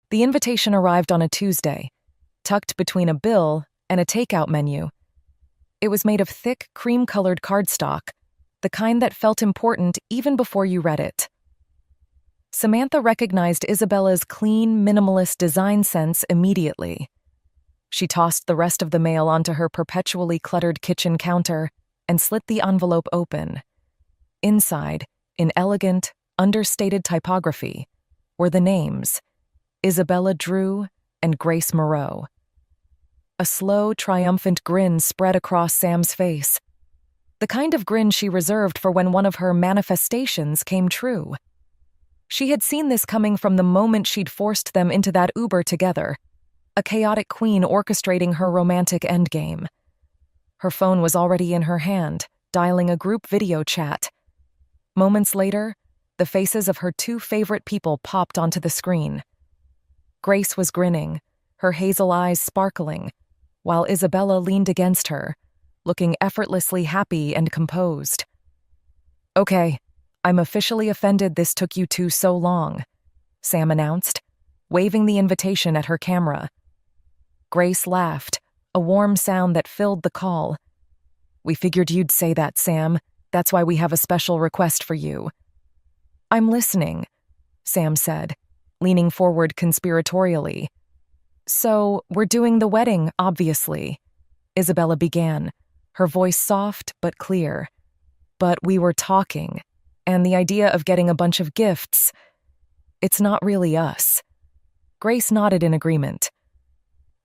The invitation arrived on a Tuesday, tucked between a bill and a takeout menu. It was made of thick, cream-colored cardstock, the kind that felt important even before you read it. Samantha recognized Isabella's clean, minimalist design sense immediately. She tossed the rest of the mail onto her perpetually cluttered kitchen counter and slit the envelope open. Inside, in elegant, understated typography, were the names, Isabella Drew and Grace Moreau. A slow, triumphant grin spread across Sam's face, the kind of grin she reserved for when one of her manifestations came true. She had seen this coming from the moment she'd forced them into that Uber together, a chaotic queen orchestrating her romantic endgame. Her phone was already in her hand, dialing a group video chat. Moments later, the faces of her two favorite people popped onto the screen. Grace was grinning, her hazel eyes sparkling, while Isabella leaned against her, looking effortlessly happy and composed. "Okay, I'm officially offended this took you two so long," Sam announced, waving the invitation at her camera. Grace laughed, a warm sound that filled the call. "We figured you'd say that, Sam. That's why we have a special request for you." "I'm listening," Sam said, leaning forward conspiratorially. "So, we're doing the wedding, obviously," Isabella began, her voice soft but clear. "But we were talking, and the idea of getting a bunch of gifts, it's not really us." Grace nodded in agreement.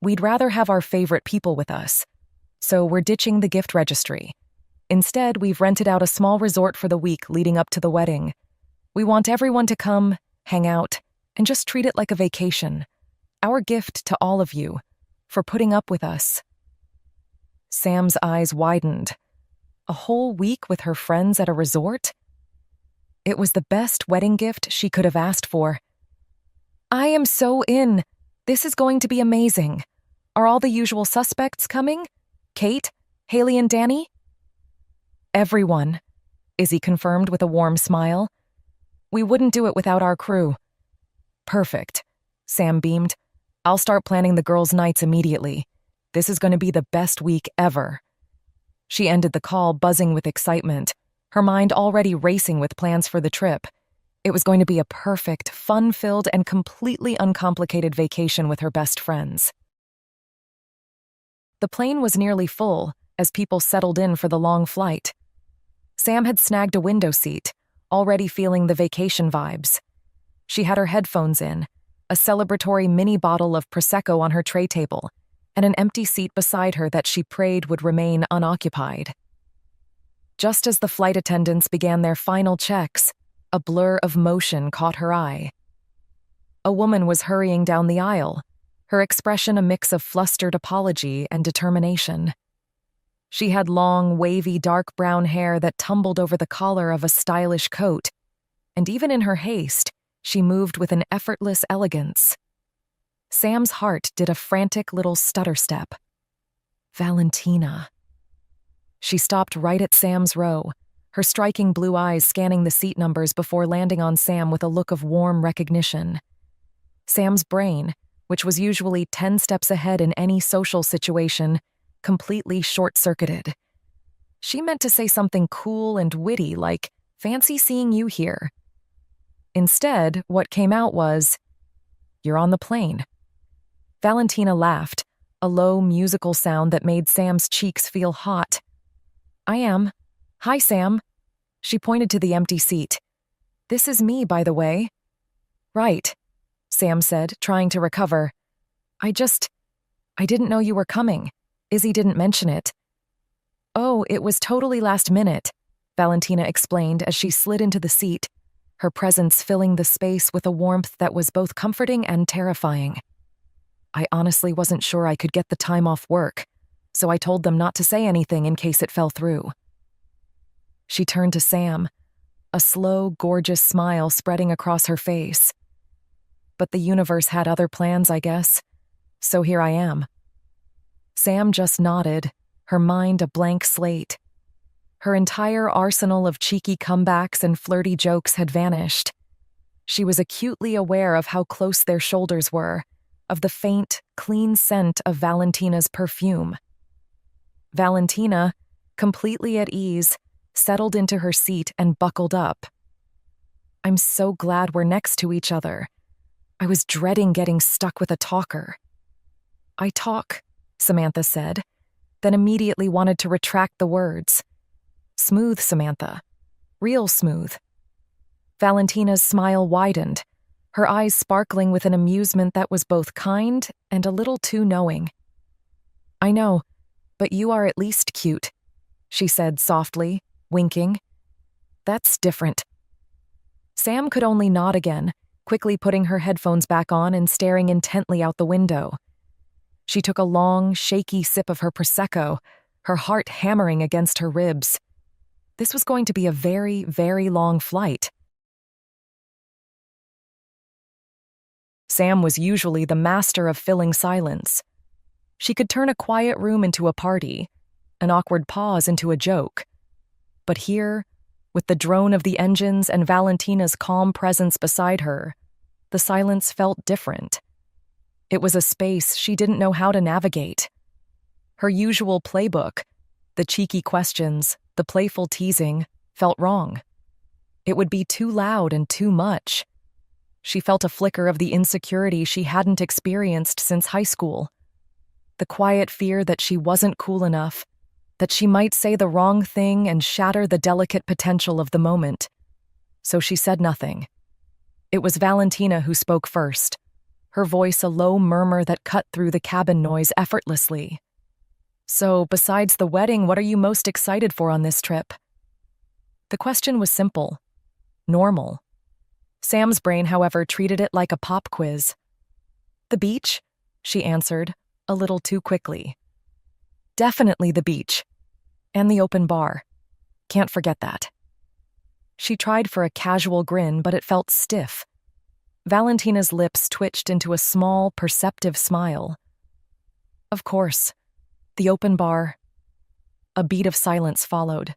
"We'd rather have our favorite people with us, so we're ditching the gift registry. Instead, we've rented out a small resort for the week leading up to the wedding. We want everyone to come, hang out, and just treat it like a vacation. Our gift to all of you, for putting up with us." Sam's eyes widened. A whole week with her friends at a resort? It was the best wedding gift she could have asked for. "I am so in. This is going to be amazing. Are all the usual suspects coming? Kate, Haley, and Danny?" "Everyone," Izzy confirmed with a warm smile. "We wouldn't do it without our crew." "Perfect," Sam beamed. "I'll start planning the girls' nights immediately. This is going to be the best week ever." She ended the call buzzing with excitement, her mind already racing with plans for the trip. It was going to be a perfect, fun-filled, and completely uncomplicated vacation with her best friends. The plane was nearly full as people settled in for the long flight. Sam had snagged a window seat, already feeling the vacation vibes. She had her headphones in, a celebratory mini bottle of Prosecco on her tray table, and an empty seat beside her that she prayed would remain unoccupied. Just as the flight attendants began their final checks, a blur of motion caught her eye. A woman was hurrying down the aisle, her expression a mix of flustered apology and determination. She had long, wavy, dark brown hair that tumbled over the collar of a stylish coat, and even in her haste, she moved with an effortless elegance. Sam's heart did a frantic little stutter step. Valentina. She stopped right at Sam's row, her striking blue eyes scanning the seat numbers before landing on Sam with a look of warm recognition. Sam's brain, which was usually 10 steps ahead in any social situation, completely short-circuited. She meant to say something cool and witty like, "Fancy seeing you here." Instead, what came out was, "You're on the plane." Valentina laughed, a low, musical sound that made Sam's cheeks feel hot. "I am. Hi, Sam." She pointed to the empty seat. "This is me, by the way." "Right," Sam said, trying to recover. I didn't know you were coming. Izzy didn't mention it." "Oh, it was totally last minute," Valentina explained as she slid into the seat, her presence filling the space with a warmth that was both comforting and terrifying. "I honestly wasn't sure I could get the time off work, so I told them not to say anything in case it fell through." She turned to Sam, a slow, gorgeous smile spreading across her face. "But the universe had other plans, I guess. So here I am." Sam just nodded, her mind a blank slate. Her entire arsenal of cheeky comebacks and flirty jokes had vanished. She was acutely aware of how close their shoulders were, of the faint, clean scent of Valentina's perfume. Valentina, completely at ease, settled into her seat and buckled up. "I'm so glad we're next to each other. I was dreading getting stuck with a talker." "I talk," Samantha said, then immediately wanted to retract the words. "Smooth, Samantha. Real smooth." Valentina's smile widened, her eyes sparkling with an amusement that was both kind and a little too knowing. "I know, but you are at least cute," she said softly, winking. "That's different." Sam could only nod again, quickly putting her headphones back on and staring intently out the window. She took a long, shaky sip of her Prosecco, her heart hammering against her ribs. This was going to be a very, very long flight. Sam was usually the master of filling silence. She could turn a quiet room into a party, an awkward pause into a joke. But here, with the drone of the engines and Valentina's calm presence beside her, the silence felt different. It was a space she didn't know how to navigate. Her usual playbook, the cheeky questions, the playful teasing, felt wrong. It would be too loud and too much. She felt a flicker of the insecurity she hadn't experienced since high school. The quiet fear that she wasn't cool enough, that she might say the wrong thing and shatter the delicate potential of the moment. So she said nothing. It was Valentina who spoke first, her voice a low murmur that cut through the cabin noise effortlessly. "So, besides the wedding, what are you most excited for on this trip?" The question was simple, normal. Sam's brain, however, treated it like a pop quiz. "The beach," she answered, a little too quickly. "Definitely the beach. And the open bar. Can't forget that." She tried for a casual grin, but it felt stiff. Valentina's lips twitched into a small, perceptive smile. "Of course. The open bar." A beat of silence followed.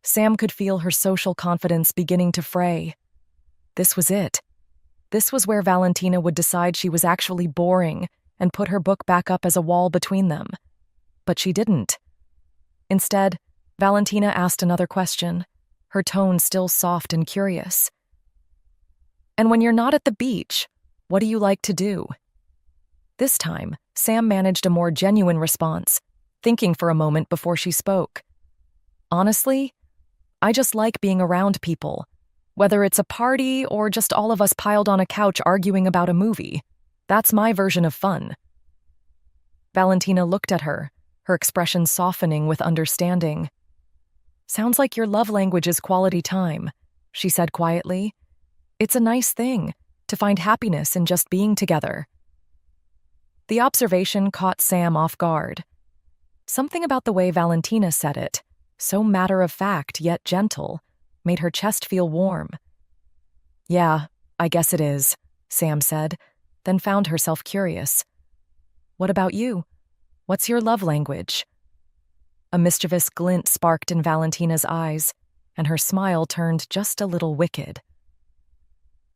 Sam could feel her social confidence beginning to fray. This was it. This was where Valentina would decide she was actually boring and put her book back up as a wall between them. But she didn't. Instead, Valentina asked another question, her tone still soft and curious. "And when you're not at the beach, what do you like to do?" This time, Sam managed a more genuine response, thinking for a moment before she spoke. "Honestly, I just like being around people. Whether it's a party or just all of us piled on a couch arguing about a movie, that's my version of fun." Valentina looked at her, her expression softening with understanding. "Sounds like your love language is quality time," she said quietly. "It's a nice thing, to find happiness in just being together." The observation caught Sam off guard. Something about the way Valentina said it, so matter-of-fact yet gentle, made her chest feel warm. "Yeah, I guess it is," Sam said, then found herself curious. "What about you? What's your love language?" A mischievous glint sparked in Valentina's eyes, and her smile turned just a little wicked.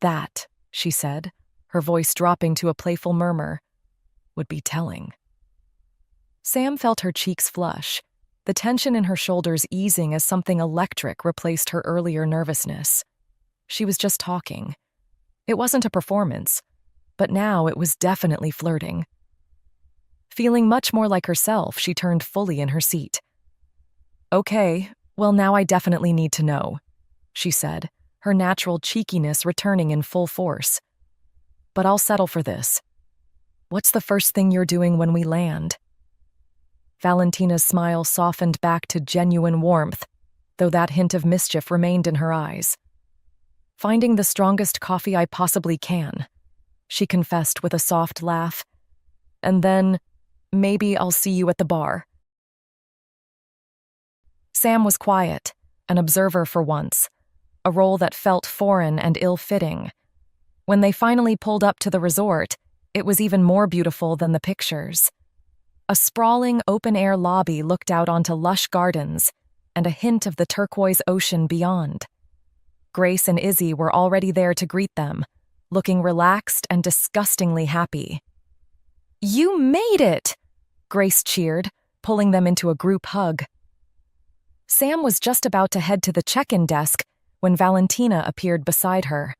"That," she said, her voice dropping to a playful murmur, "would be telling." Sam felt her cheeks flush, the tension in her shoulders easing as something electric replaced her earlier nervousness. She was just talking. It wasn't a performance, but now it was definitely flirting. Feeling much more like herself, she turned fully in her seat. "Okay, well now I definitely need to know," she said, her natural cheekiness returning in full force. "But I'll settle for this. What's the first thing you're doing when we land?" Valentina's smile softened back to genuine warmth, though that hint of mischief remained in her eyes. "Finding the strongest coffee I possibly can," she confessed with a soft laugh. "And then, maybe I'll see you at the bar." Sam was quiet, an observer for once, a role that felt foreign and ill-fitting. When they finally pulled up to the resort, it was even more beautiful than the pictures. A sprawling open-air lobby looked out onto lush gardens and a hint of the turquoise ocean beyond. Grace and Izzy were already there to greet them, looking relaxed and disgustingly happy. "You made it!" Grace cheered, pulling them into a group hug. Sam was just about to head to the check-in desk when Valentina appeared beside her.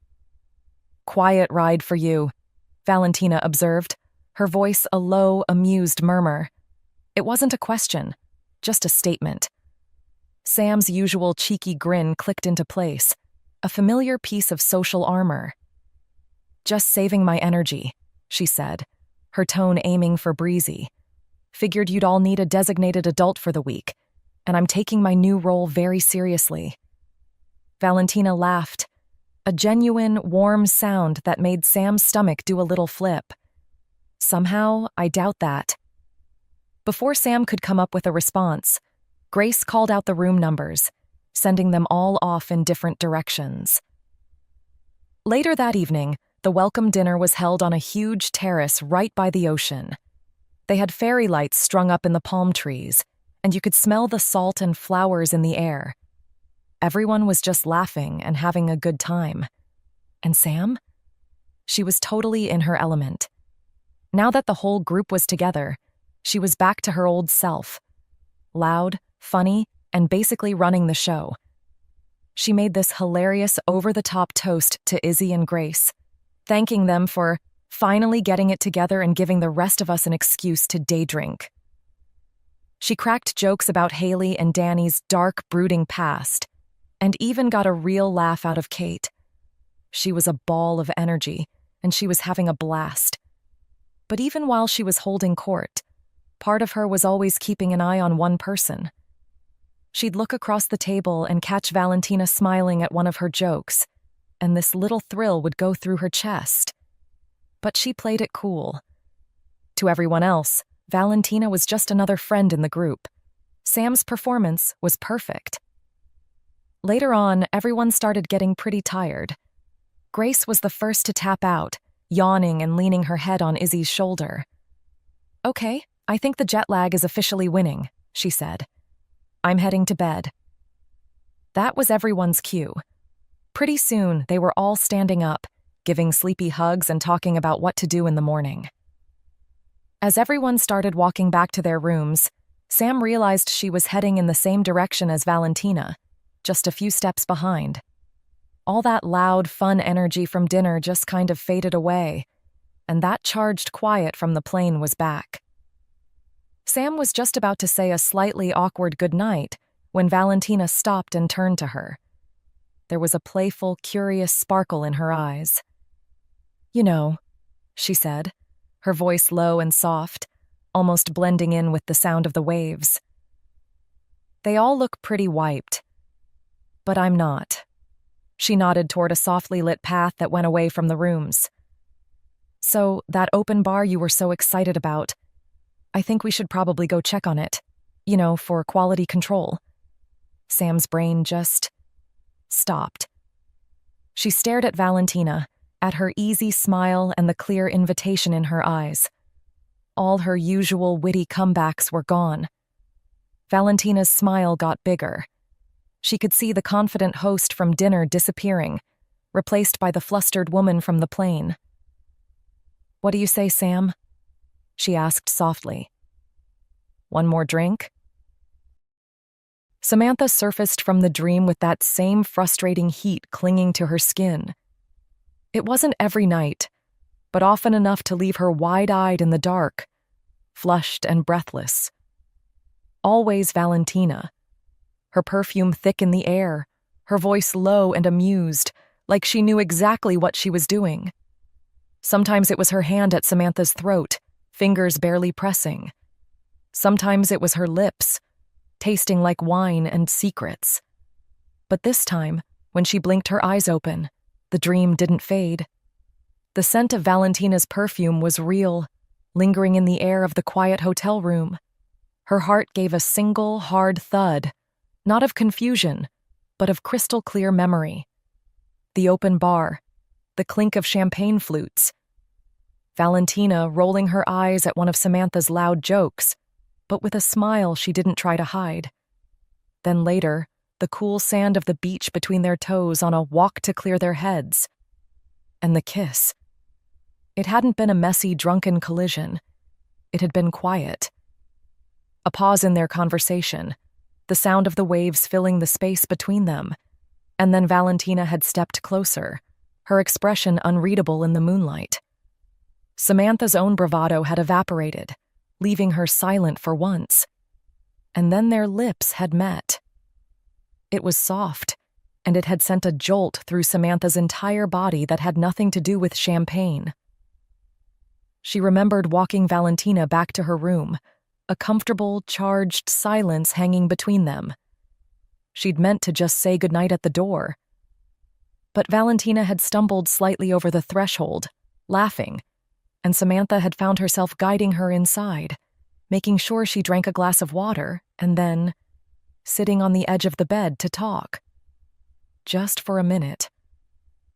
"Quiet ride for you," Valentina observed, her voice a low, amused murmur. It wasn't a question, just a statement. Sam's usual cheeky grin clicked into place, a familiar piece of social armor. "Just saving my energy," she said, her tone aiming for breezy. "Figured you'd all need a designated adult for the week, and I'm taking my new role very seriously." Valentina laughed, a genuine, warm sound that made Sam's stomach do a little flip. "Somehow, I doubt that." Before Sam could come up with a response, Grace called out the room numbers, sending them all off in different directions. Later that evening, the welcome dinner was held on a huge terrace right by the ocean. They had fairy lights strung up in the palm trees, and you could smell the salt and flowers in the air. Everyone was just laughing and having a good time. And Sam? She was totally in her element. Now that the whole group was together, she was back to her old self. Loud, funny, and basically running the show. She made this hilarious over-the-top toast to Izzy and Grace, thanking them for finally getting it together and giving the rest of us an excuse to day drink. She cracked jokes about Haley and Danny's dark, brooding past, and even got a real laugh out of Kate. She was a ball of energy, and she was having a blast. But even while she was holding court, part of her was always keeping an eye on one person. She'd look across the table and catch Valentina smiling at one of her jokes, and this little thrill would go through her chest. But she played it cool. To everyone else, Valentina was just another friend in the group. Sam's performance was perfect. Later on, everyone started getting pretty tired. Grace was the first to tap out, yawning and leaning her head on Izzy's shoulder. "Okay, I think the jet lag is officially winning," she said. "I'm heading to bed." That was everyone's cue. Pretty soon, they were all standing up, giving sleepy hugs and talking about what to do in the morning. As everyone started walking back to their rooms, Sam realized she was heading in the same direction as Valentina, just a few steps behind. All that loud, fun energy from dinner just kind of faded away, and that charged quiet from the plane was back. Sam was just about to say a slightly awkward goodnight when Valentina stopped and turned to her. There was a playful, curious sparkle in her eyes. "You know," she said, her voice low and soft, almost blending in with the sound of the waves. "They all look pretty wiped. But I'm not." She nodded toward a softly lit path that went away from the rooms. "So, that open bar you were so excited about, I think we should probably go check on it, for quality control." Sam's brain just stopped. She stared at Valentina, at her easy smile and the clear invitation in her eyes. All her usual witty comebacks were gone. Valentina's smile got bigger. She could see the confident host from dinner disappearing, replaced by the flustered woman from the plane. "What do you say, Sam?" she asked softly. "One more drink?" Samantha surfaced from the dream with that same frustrating heat clinging to her skin. It wasn't every night, but often enough to leave her wide-eyed in the dark, flushed and breathless. Always Valentina. Her perfume thick in the air, her voice low and amused, like she knew exactly what she was doing. Sometimes it was her hand at Samantha's throat, fingers barely pressing. Sometimes it was her lips, tasting like wine and secrets. But this time, when she blinked her eyes open, the dream didn't fade. The scent of Valentina's perfume was real, lingering in the air of the quiet hotel room. Her heart gave a single, hard thud, not of confusion, but of crystal-clear memory. The open bar, the clink of champagne flutes. Valentina rolling her eyes at one of Samantha's loud jokes, but with a smile she didn't try to hide. Then later, the cool sand of the beach between their toes on a walk to clear their heads. And the kiss. It hadn't been a messy, drunken collision. It had been quiet. A pause in their conversation, the sound of the waves filling the space between them, and then Valentina had stepped closer, her expression unreadable in the moonlight. Samantha's own bravado had evaporated, leaving her silent for once. And then their lips had met. It was soft, and it had sent a jolt through Samantha's entire body that had nothing to do with champagne. She remembered walking Valentina back to her room, a comfortable, charged silence hanging between them. She'd meant to just say goodnight at the door. But Valentina had stumbled slightly over the threshold, laughing, and Samantha had found herself guiding her inside, making sure she drank a glass of water, and then sitting on the edge of the bed to talk. Just for a minute.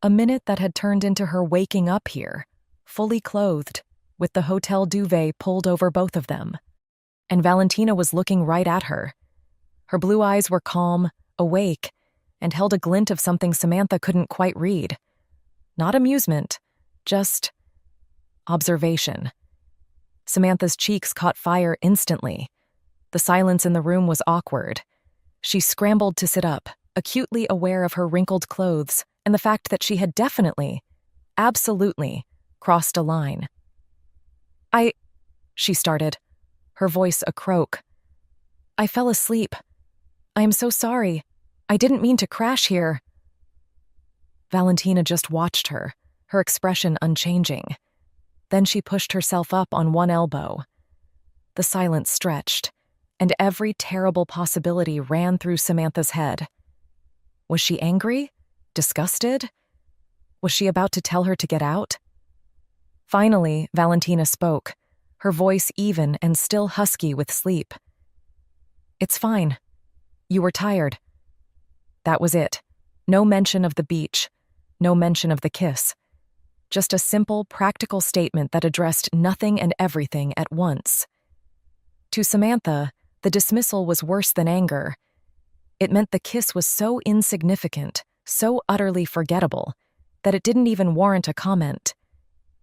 A minute that had turned into her waking up here, fully clothed, with the hotel duvet pulled over both of them. And Valentina was looking right at her. Her blue eyes were calm, awake, and held a glint of something Samantha couldn't quite read. Not amusement, just observation. Samantha's cheeks caught fire instantly. The silence in the room was awkward. She scrambled to sit up, acutely aware of her wrinkled clothes and the fact that she had definitely, absolutely, crossed a line. She started, her voice a croak. I fell asleep. I am so sorry. I didn't mean to crash here. Valentina just watched her, her expression unchanging. Then she pushed herself up on one elbow. The silence stretched, and every terrible possibility ran through Samantha's head. Was she angry? Disgusted? Was she about to tell her to get out? Finally, Valentina spoke, her voice even and still husky with sleep. It's fine. You were tired. That was it. No mention of the beach, no mention of the kiss. Just a simple, practical statement that addressed nothing and everything at once. To Samantha, the dismissal was worse than anger. It meant the kiss was so insignificant, so utterly forgettable, that it didn't even warrant a comment.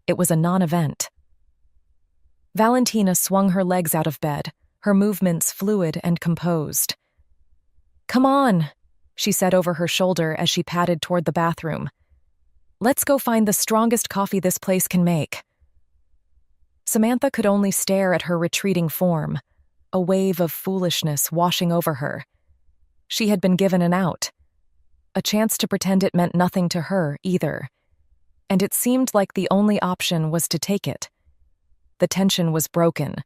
It was a non-event. Valentina swung her legs out of bed, her movements fluid and composed. Come on, she said over her shoulder as she padded toward the bathroom. Let's go find the strongest coffee this place can make. Samantha could only stare at her retreating form, a wave of foolishness washing over her. She had been given an out, a chance to pretend it meant nothing to her either, and it seemed like the only option was to take it. The tension was broken,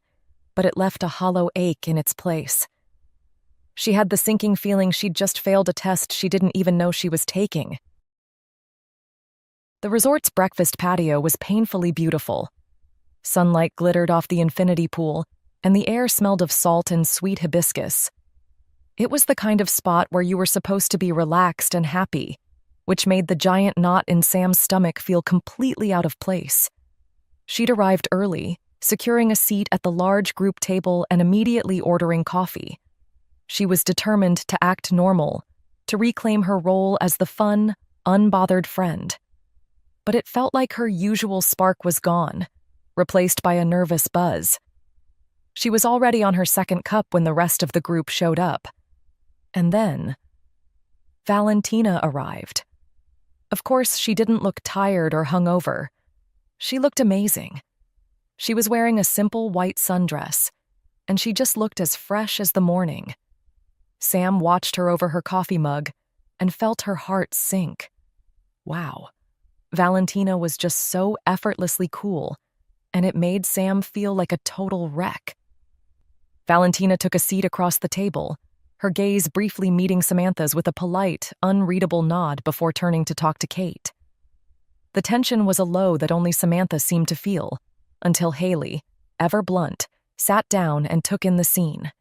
but it left a hollow ache in its place. She had the sinking feeling she'd just failed a test she didn't even know she was taking. The resort's breakfast patio was painfully beautiful. Sunlight glittered off the infinity pool, and the air smelled of salt and sweet hibiscus. It was the kind of spot where you were supposed to be relaxed and happy, which made the giant knot in Sam's stomach feel completely out of place. She'd arrived early, securing a seat at the large group table and immediately ordering coffee. She was determined to act normal, to reclaim her role as the fun, unbothered friend. But it felt like her usual spark was gone, replaced by a nervous buzz. She was already on her second cup when the rest of the group showed up. And then Valentina arrived. Of course, she didn't look tired or hungover. She looked amazing. She was wearing a simple white sundress, and she just looked as fresh as the morning. Sam watched her over her coffee mug and felt her heart sink. Wow. Valentina was just so effortlessly cool, and it made Sam feel like a total wreck. Valentina took a seat across the table, her gaze briefly meeting Samantha's with a polite, unreadable nod before turning to talk to Kate. The tension was a low that only Samantha seemed to feel, until Haley, ever blunt, sat down and took in the scene.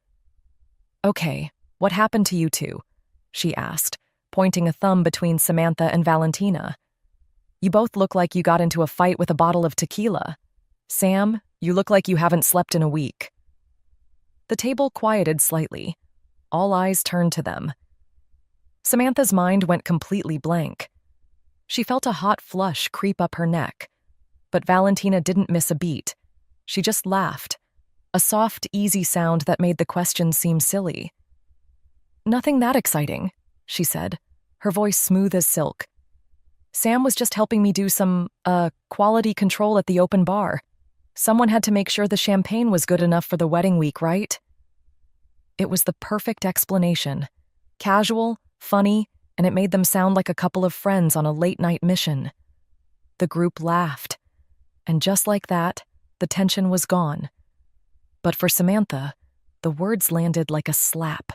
Okay, what happened to you two? She asked, pointing a thumb between Samantha and Valentina. You both look like you got into a fight with a bottle of tequila. Sam, you look like you haven't slept in a week. The table quieted slightly. All eyes turned to them. Samantha's mind went completely blank. She felt a hot flush creep up her neck, but Valentina didn't miss a beat. She just laughed, a soft, easy sound that made the question seem silly. "Nothing that exciting," she said, her voice smooth as silk. "Sam was just helping me do some, quality control at the open bar. Someone had to make sure the champagne was good enough for the wedding week, right?" It was the perfect explanation. Casual, funny, and it made them sound like a couple of friends on a late-night mission. The group laughed, and just like that, the tension was gone. But for Samantha, the words landed like a slap.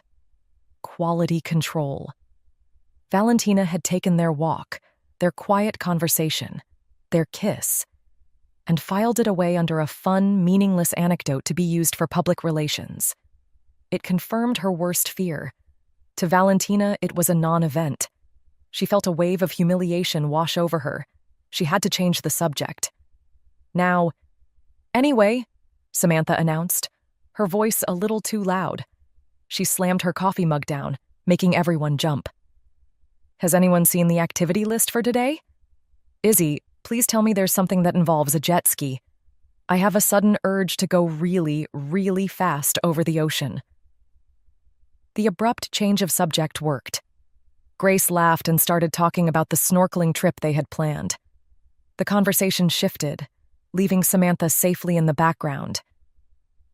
Quality control. Valentina had taken their walk, their quiet conversation, their kiss, and filed it away under a fun, meaningless anecdote to be used for public relations. It confirmed her worst fear. To Valentina, it was a non-event. She felt a wave of humiliation wash over her. She had to change the subject. "Now, anyway," Samantha announced, her voice a little too loud. She slammed her coffee mug down, making everyone jump. "Has anyone seen the activity list for today? Izzy, please tell me there's something that involves a jet ski. I have a sudden urge to go really, really fast over the ocean." The abrupt change of subject worked. Grace laughed and started talking about the snorkeling trip they had planned. The conversation shifted, leaving Samantha safely in the background.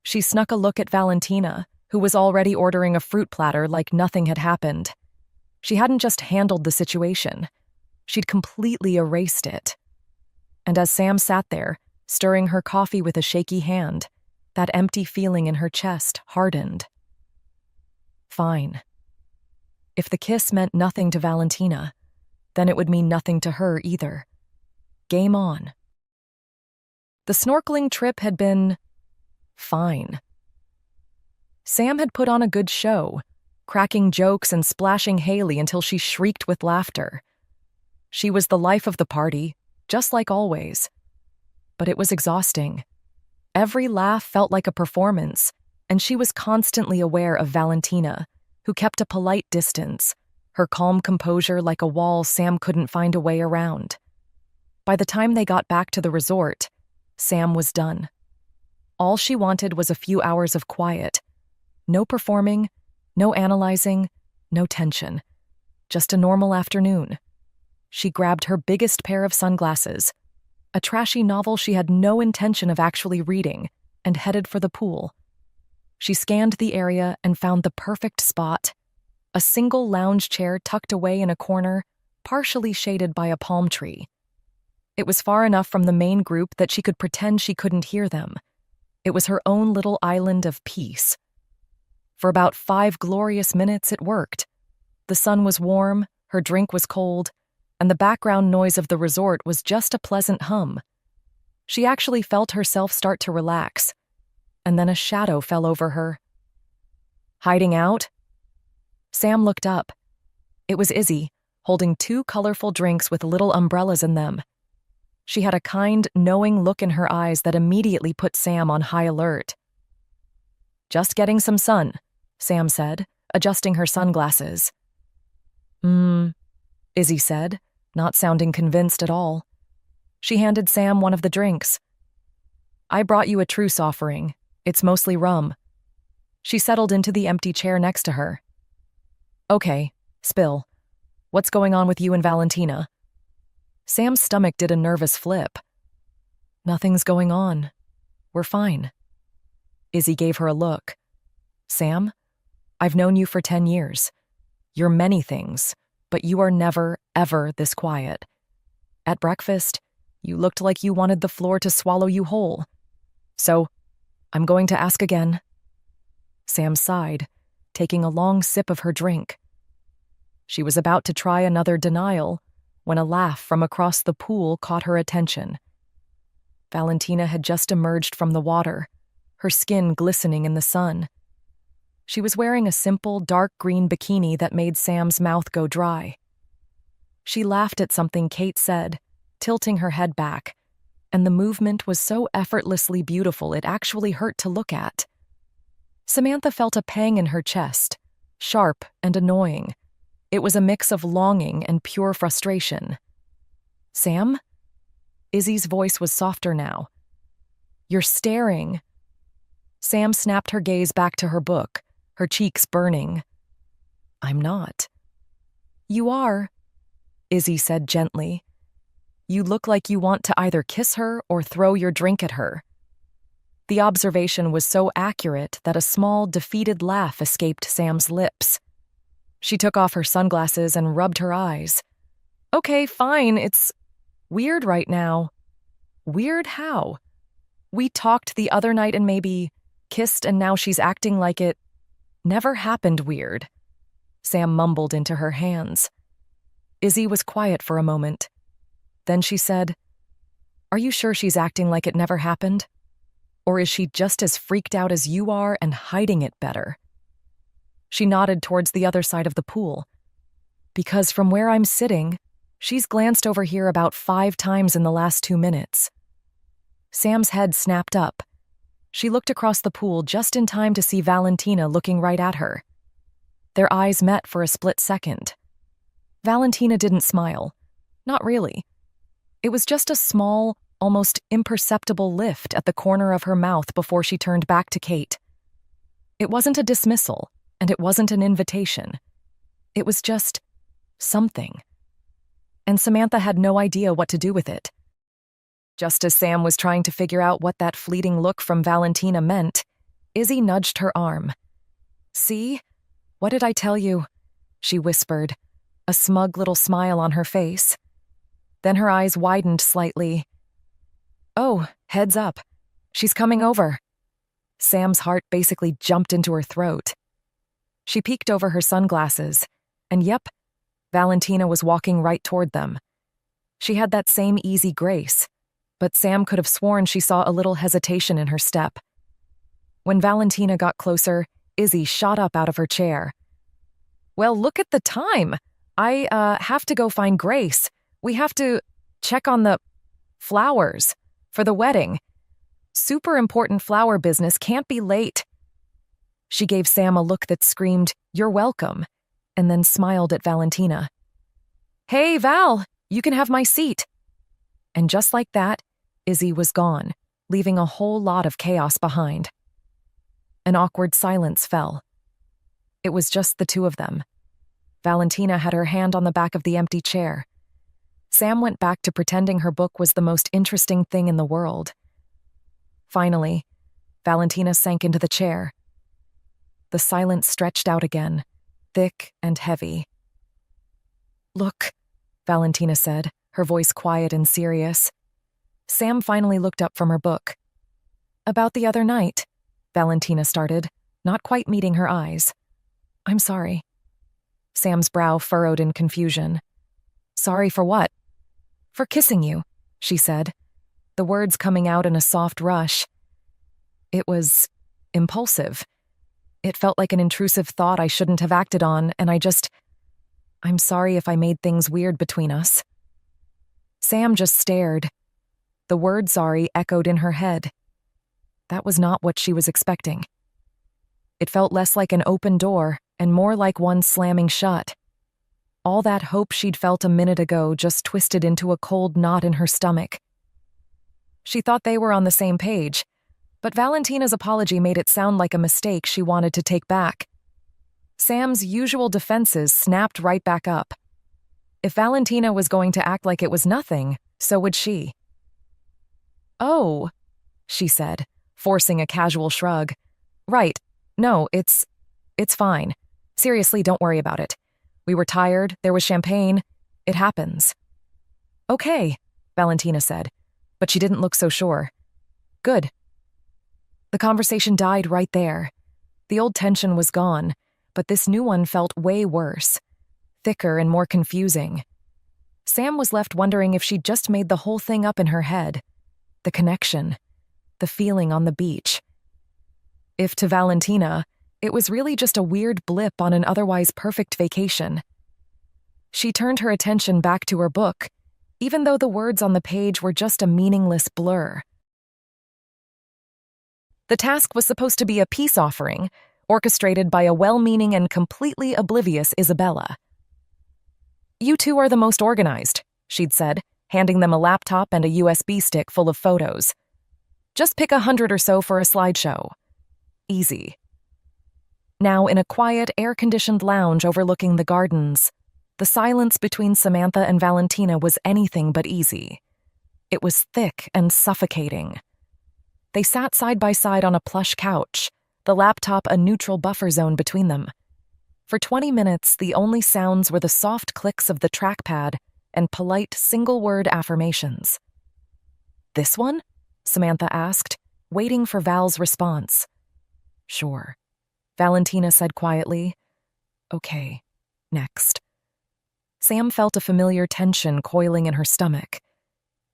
She snuck a look at Valentina, who was already ordering a fruit platter like nothing had happened. She hadn't just handled the situation. She'd completely erased it. And as Sam sat there, stirring her coffee with a shaky hand, that empty feeling in her chest hardened. Fine. If the kiss meant nothing to Valentina, then it would mean nothing to her either. Game on. The snorkeling trip had been fine. Sam had put on a good show, cracking jokes and splashing Haley until she shrieked with laughter. She was the life of the party, just like always. But it was exhausting. Every laugh felt like a performance, and she was constantly aware of Valentina, who kept a polite distance, her calm composure like a wall Sam couldn't find a way around. By the time they got back to the resort, Sam was done. All she wanted was a few hours of quiet. No performing, no analyzing, no tension. Just a normal afternoon. She grabbed her biggest pair of sunglasses, a trashy novel she had no intention of actually reading, and headed for the pool. She scanned the area and found the perfect spot, a single lounge chair tucked away in a corner, partially shaded by a palm tree. It was far enough from the main group that she could pretend she couldn't hear them. It was her own little island of peace. For about 5 glorious minutes it worked. The sun was warm, her drink was cold, and the background noise of the resort was just a pleasant hum. She actually felt herself start to relax, and then a shadow fell over her. "Hiding out?" Sam looked up. It was Izzy, holding 2 colorful drinks with little umbrellas in them. She had a kind, knowing look in her eyes that immediately put Sam on high alert. "Just getting some sun," Sam said, adjusting her sunglasses. Izzy said, not sounding convinced at all. She handed Sam one of the drinks. "I brought you a truce offering. It's mostly rum." She settled into the empty chair next to her. "Okay, spill. What's going on with you and Valentina?" Sam's stomach did a nervous flip. "Nothing's going on. We're fine." Izzy gave her a look. "Sam, I've known you for 10 years. You're many things, but you are never, ever this quiet. At breakfast, you looked like you wanted the floor to swallow you whole. So, I'm going to ask again." Sam sighed, taking a long sip of her drink. She was about to try another denial when a laugh from across the pool caught her attention. Valentina had just emerged from the water, her skin glistening in the sun. She was wearing a simple, dark green bikini that made Sam's mouth go dry. She laughed at something Kate said, tilting her head back, and the movement was so effortlessly beautiful it actually hurt to look at. Samantha felt a pang in her chest, sharp and annoying. It was a mix of longing and pure frustration. "Sam?" Izzy's voice was softer now. "You're staring." Sam snapped her gaze back to her book, her cheeks burning. "I'm not." "You are," Izzy said gently. "You look like you want to either kiss her or throw your drink at her." The observation was so accurate that a small, defeated laugh escaped Sam's lips. She took off her sunglasses and rubbed her eyes. "Okay, fine, it's weird right now." "Weird how?" "We talked the other night and maybe kissed, and now she's acting like it never happened weird." Sam mumbled into her hands. Izzy was quiet for a moment. Then she said, "Are you sure she's acting like it never happened? Or is she just as freaked out as you are and hiding it better?" She nodded towards the other side of the pool. "Because from where I'm sitting, she's glanced over here about 5 times in the last 2 minutes." Sam's head snapped up. She looked across the pool just in time to see Valentina looking right at her. Their eyes met for a split second. Valentina didn't smile. Not really. It was just a small, almost imperceptible lift at the corner of her mouth before she turned back to Kate. It wasn't a dismissal, and it wasn't an invitation. It was just something. And Samantha had no idea what to do with it. Just as Sam was trying to figure out what that fleeting look from Valentina meant, Izzy nudged her arm. "See? What did I tell you?" she whispered, a smug little smile on her face. Then her eyes widened slightly. "Oh, heads up. She's coming over." Sam's heart basically jumped into her throat. She peeked over her sunglasses, and yep, Valentina was walking right toward them. She had that same easy grace, but Sam could have sworn she saw a little hesitation in her step. When Valentina got closer, Izzy shot up out of her chair. "Well, look at the time. I have to go find Grace. We have to check on the flowers for the wedding. Super important flower business, can't be late." She gave Sam a look that screamed, "You're welcome," and then smiled at Valentina. "Hey, Val, you can have my seat." And just like that, Izzy was gone, leaving a whole lot of chaos behind. An awkward silence fell. It was just the two of them. Valentina had her hand on the back of the empty chair. Sam went back to pretending her book was the most interesting thing in the world. Finally, Valentina sank into the chair. The silence stretched out again, thick and heavy. "Look," Valentina said, her voice quiet and serious. Sam finally looked up from her book. "About the other night," Valentina started, not quite meeting her eyes. "I'm sorry." Sam's brow furrowed in confusion. "Sorry for what?" "For kissing you," she said, the words coming out in a soft rush. "It was impulsive. It felt like an intrusive thought I shouldn't have acted on, and I'm sorry if I made things weird between us." Sam just stared. The word sorry echoed in her head. That was not what she was expecting. It felt less like an open door and more like one slamming shut. All that hope she'd felt a minute ago just twisted into a cold knot in her stomach. She thought they were on the same page, but Valentina's apology made it sound like a mistake she wanted to take back. Sam's usual defenses snapped right back up. If Valentina was going to act like it was nothing, so would she. "Oh," she said, forcing a casual shrug. "Right. No, it's fine. Seriously, don't worry about it. We were tired, there was champagne. It happens." "Okay," Valentina said, but she didn't look so sure. "Good." The conversation died right there. The old tension was gone, but this new one felt way worse, thicker and more confusing. Sam was left wondering if she'd just made the whole thing up in her head. The connection, the feeling on the beach. If to Valentina, it was really just a weird blip on an otherwise perfect vacation. She turned her attention back to her book, even though the words on the page were just a meaningless blur. The task was supposed to be a peace offering, orchestrated by a well-meaning and completely oblivious Isabella. You two are the most organized, she'd said, handing them a laptop and a USB stick full of photos. Just pick 100 or so for a slideshow. Easy. Now, in a quiet, air-conditioned lounge overlooking the gardens, the silence between Samantha and Valentina was anything but easy. It was thick and suffocating. They sat side by side on a plush couch, the laptop a neutral buffer zone between them. For 20 minutes, the only sounds were the soft clicks of the trackpad and polite single-word affirmations. "This one?" Samantha asked, waiting for Val's response. "Sure," Valentina said quietly. "Okay, next." Sam felt a familiar tension coiling in her stomach.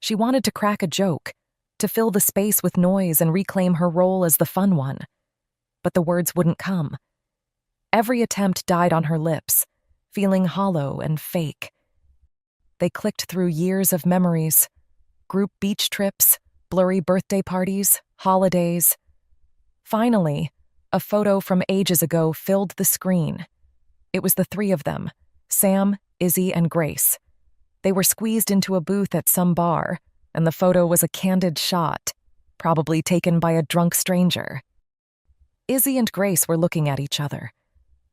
She wanted to crack a joke, to fill the space with noise and reclaim her role as the fun one. But the words wouldn't come. Every attempt died on her lips, feeling hollow and fake. They clicked through years of memories, group beach trips, blurry birthday parties, holidays. Finally, a photo from ages ago filled the screen. It was the three of them, Sam, Izzy, and Grace. They were squeezed into a booth at some bar, and the photo was a candid shot, probably taken by a drunk stranger. Izzy and Grace were looking at each other,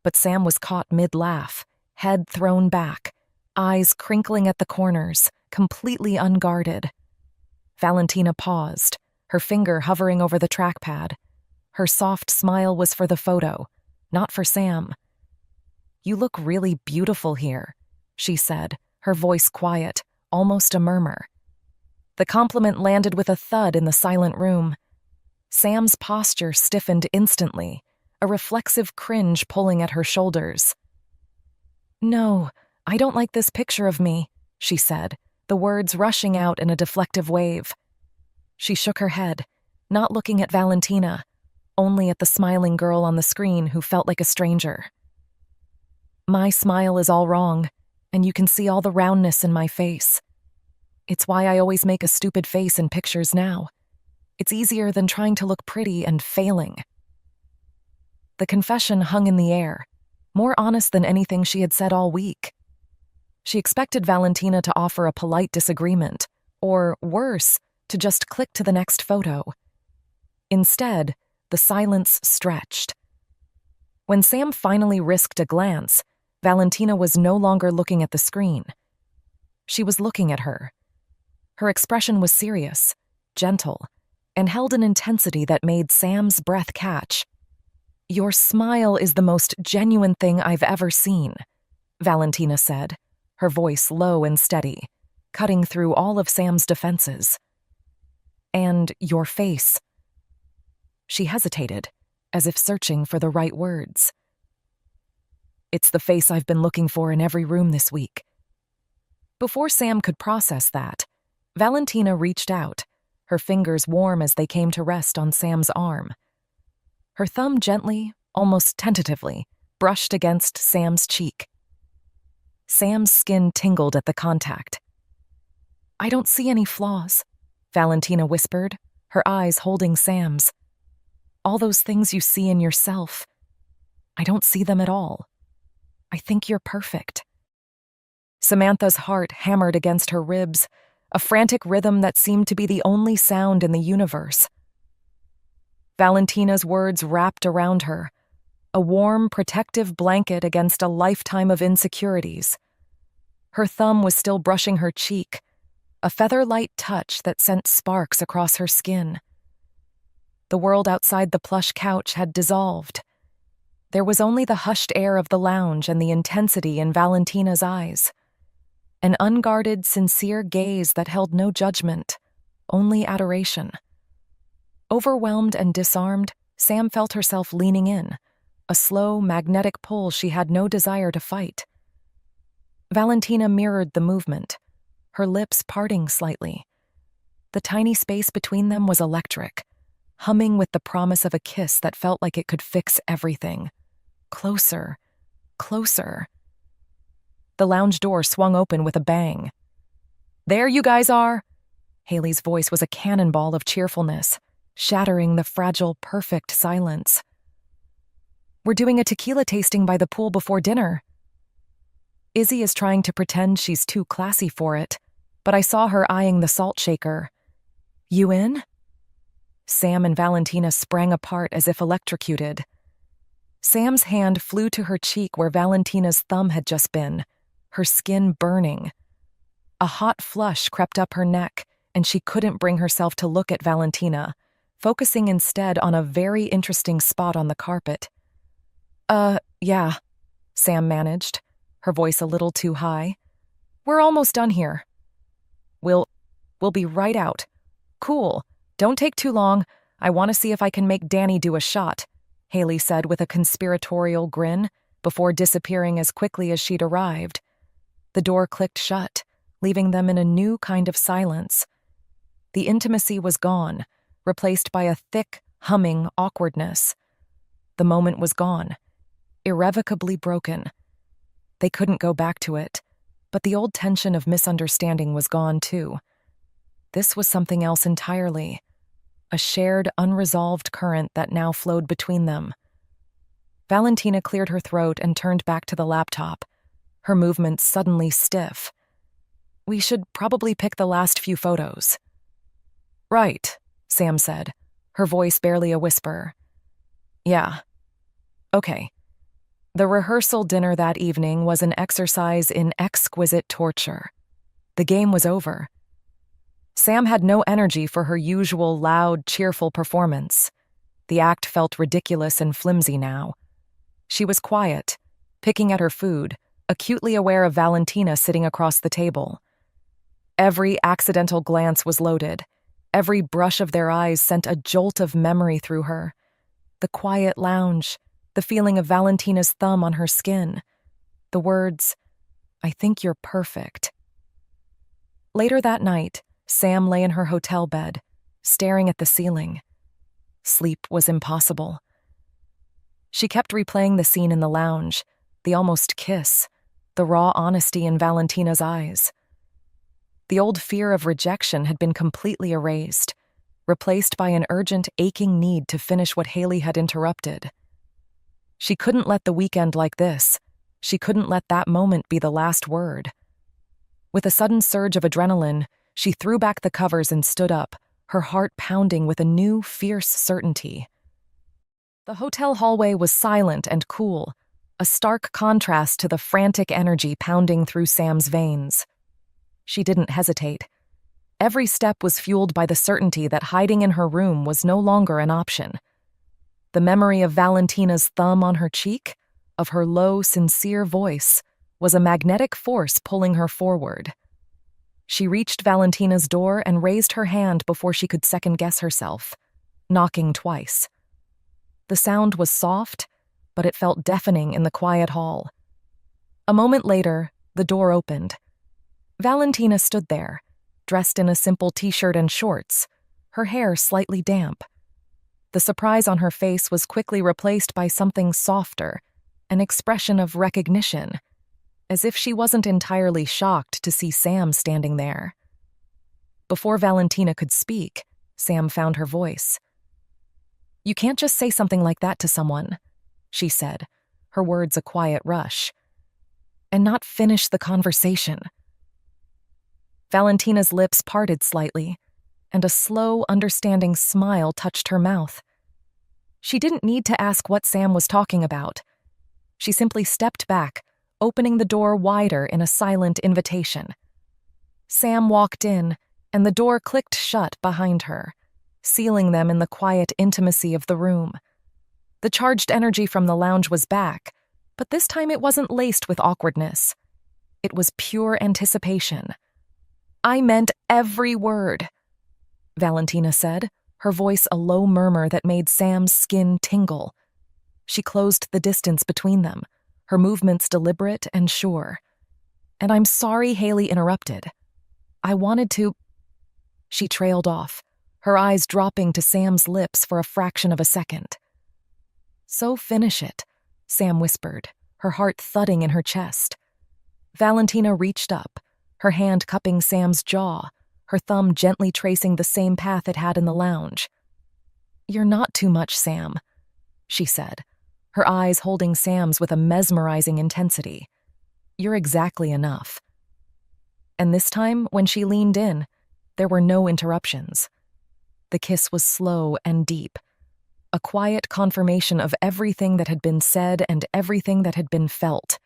but Sam was caught mid-laugh, head thrown back, eyes crinkling at the corners, completely unguarded. Valentina paused, her finger hovering over the trackpad. Her soft smile was for the photo, not for Sam. "You look really beautiful here," she said, her voice quiet, almost a murmur. The compliment landed with a thud in the silent room. Sam's posture stiffened instantly, a reflexive cringe pulling at her shoulders. "No, I don't like this picture of me," she said, the words rushing out in a deflective wave. She shook her head, not looking at Valentina, only at the smiling girl on the screen who felt like a stranger. "My smile is all wrong, and you can see all the roundness in my face. It's why I always make a stupid face in pictures now. It's easier than trying to look pretty and failing." The confession hung in the air, more honest than anything she had said all week. She expected Valentina to offer a polite disagreement, or, worse, to just click to the next photo. Instead, the silence stretched. When Sam finally risked a glance, Valentina was no longer looking at the screen. She was looking at her. Her expression was serious, gentle, and held an intensity that made Sam's breath catch. "Your smile is the most genuine thing I've ever seen," Valentina said, her voice low and steady, cutting through all of Sam's defenses. "And your face." She hesitated, as if searching for the right words. "It's the face I've been looking for in every room this week." Before Sam could process that, Valentina reached out, her fingers warm as they came to rest on Sam's arm. Her thumb gently, almost tentatively, brushed against Sam's cheek. Sam's skin tingled at the contact. "I don't see any flaws," Valentina whispered, her eyes holding Sam's. "All those things you see in yourself, I don't see them at all. I think you're perfect." Samantha's heart hammered against her ribs, a frantic rhythm that seemed to be the only sound in the universe. Valentina's words wrapped around her, a warm, protective blanket against a lifetime of insecurities. Her thumb was still brushing her cheek, a feather-light touch that sent sparks across her skin. The world outside the plush couch had dissolved. There was only the hushed air of the lounge and the intensity in Valentina's eyes. An unguarded, sincere gaze that held no judgment, only adoration. Overwhelmed and disarmed, Sam felt herself leaning in, a slow, magnetic pull she had no desire to fight. Valentina mirrored the movement, her lips parting slightly. The tiny space between them was electric, humming with the promise of a kiss that felt like it could fix everything. Closer, closer. The lounge door swung open with a bang. "There you guys are!" Haley's voice was a cannonball of cheerfulness, shattering the fragile, perfect silence. "We're doing a tequila tasting by the pool before dinner." Izzy is trying to pretend she's too classy for it, but I saw her eyeing the salt shaker. You in? Sam and Valentina sprang apart as if electrocuted. Sam's hand flew to her cheek where Valentina's thumb had just been, her skin burning. A hot flush crept up her neck, and she couldn't bring herself to look at Valentina, focusing instead on a very interesting spot on the carpet. Yeah, Sam managed, her voice a little too high. We're almost done here. We'll be right out. Cool. Don't take too long. I want to see if I can make Danny do a shot, Haley said with a conspiratorial grin, before disappearing as quickly as she'd arrived. The door clicked shut, leaving them in a new kind of silence. The intimacy was gone, replaced by a thick, humming awkwardness. The moment was gone, irrevocably broken. They couldn't go back to it, but the old tension of misunderstanding was gone too. This was something else entirely, a shared, unresolved current that now flowed between them. Valentina cleared her throat and turned back to the laptop, her movements suddenly stiff. We should probably pick the last few photos. Right, Sam said, her voice barely a whisper. Yeah. Okay. The rehearsal dinner that evening was an exercise in exquisite torture. The game was over. Sam had no energy for her usual loud, cheerful performance. The act felt ridiculous and flimsy now. She was quiet, picking at her food, acutely aware of Valentina sitting across the table. Every accidental glance was loaded. Every brush of their eyes sent a jolt of memory through her. The quiet lounge, the feeling of Valentina's thumb on her skin. The words, "I think you're perfect." Later that night, Sam lay in her hotel bed, staring at the ceiling. Sleep was impossible. She kept replaying the scene in the lounge, the almost kiss, the raw honesty in Valentina's eyes. The old fear of rejection had been completely erased, replaced by an urgent, aching need to finish what Haley had interrupted. She couldn't let the weekend like this. She couldn't let that moment be the last word. With a sudden surge of adrenaline, she threw back the covers and stood up, her heart pounding with a new, fierce certainty. The hotel hallway was silent and cool, a stark contrast to the frantic energy pounding through Sam's veins. She didn't hesitate. Every step was fueled by the certainty that hiding in her room was no longer an option. The memory of Valentina's thumb on her cheek, of her low, sincere voice, was a magnetic force pulling her forward. She reached Valentina's door and raised her hand before she could second-guess herself, knocking twice. The sound was soft, but it felt deafening in the quiet hall. A moment later, the door opened. Valentina stood there, dressed in a simple t-shirt and shorts, her hair slightly damp. The surprise on her face was quickly replaced by something softer, an expression of recognition, as if she wasn't entirely shocked to see Sam standing there. Before Valentina could speak, Sam found her voice. "You can't just say something like that to someone," she said, her words a quiet rush, "and not finish the conversation." Valentina's lips parted slightly, and a slow, understanding smile touched her mouth. She didn't need to ask what Sam was talking about. She simply stepped back, opening the door wider in a silent invitation. Sam walked in, and the door clicked shut behind her, sealing them in the quiet intimacy of the room. The charged energy from the lounge was back, but this time it wasn't laced with awkwardness. It was pure anticipation. "I meant every word," Valentina said, her voice a low murmur that made Sam's skin tingle. She closed the distance between them, her movements deliberate and sure. "And I'm sorry Haley interrupted. I wanted to—" She trailed off, her eyes dropping to Sam's lips for a fraction of a second. "So finish it," Sam whispered, her heart thudding in her chest. Valentina reached up, her hand cupping Sam's jaw, her thumb gently tracing the same path it had in the lounge. "You're not too much, Sam," she said, her eyes holding Sam's with a mesmerizing intensity. You're exactly enough." And this time, when she leaned in, there were no interruptions. The kiss was slow and deep, a quiet confirmation of everything that had been said and everything that had been felt.